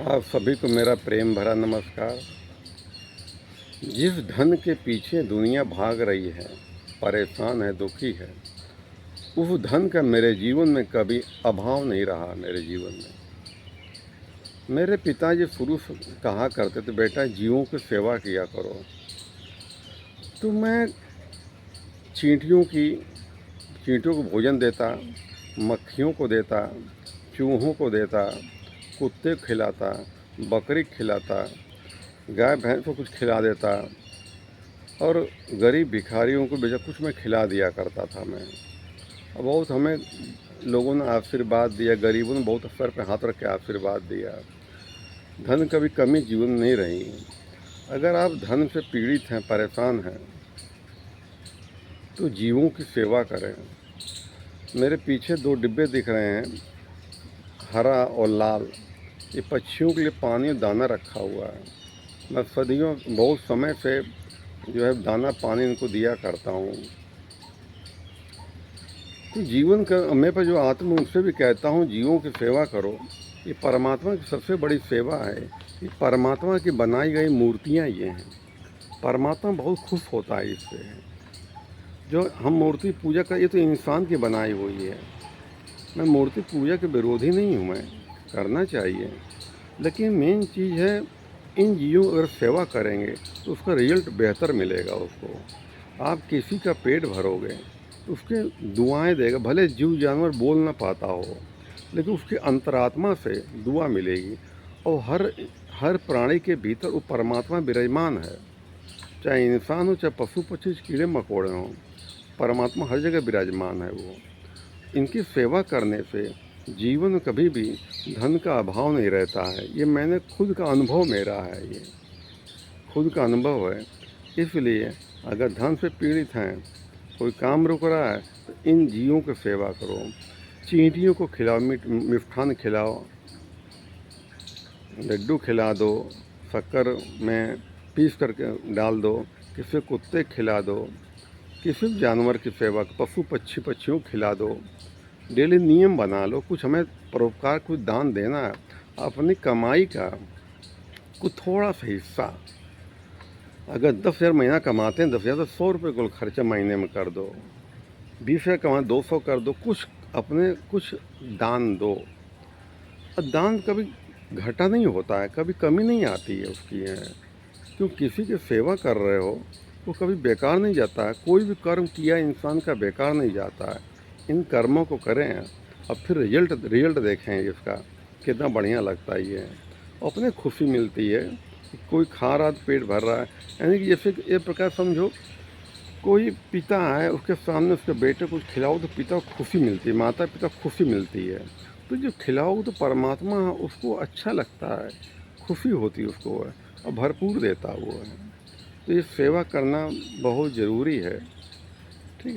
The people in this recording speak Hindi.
आप सभी को मेरा प्रेम भरा नमस्कार। जिस धन के पीछे दुनिया भाग रही है, परेशान है, दुखी है, उस धन का मेरे जीवन में कभी अभाव नहीं रहा। मेरे जीवन में मेरे पिताजी शुरू से कहा करते थे, बेटा जीवों की सेवा किया करो। तो मैं चींटियों को भोजन देता, मक्खियों को देता, चूहों को देता, कुत्ते को खिलाता, बकरी को खिलाता, गाय भैंस को कुछ खिला देता और गरीब भिखारियों को बेचा कुछ मैं खिला दिया करता था मैं। और बहुत हमें लोगों ने आशीर्वाद दिया, गरीबों ने बहुत सर पे हाथ रख के आशीर्वाद दिया। धन कभी कमी जीवन में नहीं रही। अगर आप धन से पीड़ित हैं, परेशान हैं, तो जीवों की सेवा करें। मेरे पीछे 2 डिब्बे दिख रहे हैं, हरा और लाल। ये पक्षियों के लिए पानी और दाना रखा हुआ है। मैं सदियों बहुत समय से जो है दाना पानी इनको दिया करता हूँ। तो जीवन का मैं पर जो आत्मा उनसे भी कहता हूँ, जीवों की सेवा करो। ये परमात्मा की सबसे बड़ी सेवा है। ये परमात्मा की बनाई गई मूर्तियाँ ये हैं। परमात्मा बहुत खुश होता है इससे। जो हम मूर्ति पूजा कर, ये तो इंसान की बनाई हुई है। मैं मूर्ति पूजा के विरोधी नहीं हूँ, मैं करना चाहिए, लेकिन मेन चीज़ है इन जीवों अगर सेवा करेंगे तो उसका रिजल्ट बेहतर मिलेगा उसको। आप किसी का पेट भरोगे तो उसके दुआएं देगा। भले जीव जानवर बोल ना पाता हो, लेकिन उसकी अंतरात्मा से दुआ मिलेगी। और हर प्राणी के भीतर वो परमात्मा विराजमान है। चाहे इंसान हो, चाहे पशु पक्षी, कीड़े मकोड़े हों, परमात्मा हर जगह विराजमान है वो। इनकी सेवा करने से जीवन में कभी भी धन का अभाव नहीं रहता है। ये मैंने खुद का अनुभव मेरा है, ये खुद का अनुभव है। इसलिए अगर धन से पीड़ित हैं, कोई काम रुक रहा है, तो इन जीवों की सेवा करो। चींटियों को खिलाओ, मिष्ठान खिलाओ, लड्डू खिला दो, शक्कर में पीस करके डाल दो, किसी कुत्ते खिला दो, किसी जानवर की सेवा, पशु पक्षियों को खिला दो। डेली नियम बना लो, कुछ हमें परोपकार, कुछ दान देना है। अपनी कमाई का कुछ थोड़ा सा हिस्सा, अगर 10,000 महीना कमाते हैं, 10,000 तो 100 रुपये कुल खर्चा महीने में कर दो। 20,000 कमाए 200 कर दो। कुछ अपने कुछ दान दो। और दान कभी घटा नहीं होता है, कभी कमी नहीं आती है उसकी है। क्यों किसी की सेवा कर रहे हो वो कभी बेकार नहीं जाता है। कोई भी कर्म किया इंसान का बेकार नहीं जाता है। इन कर्मों को करें और फिर रिजल्ट देखें इसका, कितना बढ़िया लगता है ये। अपने खुशी मिलती है। कोई खा रहा तो पेट भर रहा है, यानी कि जैसे ये प्रकार समझो, कोई पिता है, उसके सामने उसके बेटे को खिलाओ तो पिता को खुशी मिलती है, माता पिता को खुशी मिलती है। तो जो खिलाओ तो परमात्मा उसको अच्छा लगता है, खुशी होती है उसको, और भरपूर देता वो है। तो ये सेवा करना बहुत ज़रूरी है।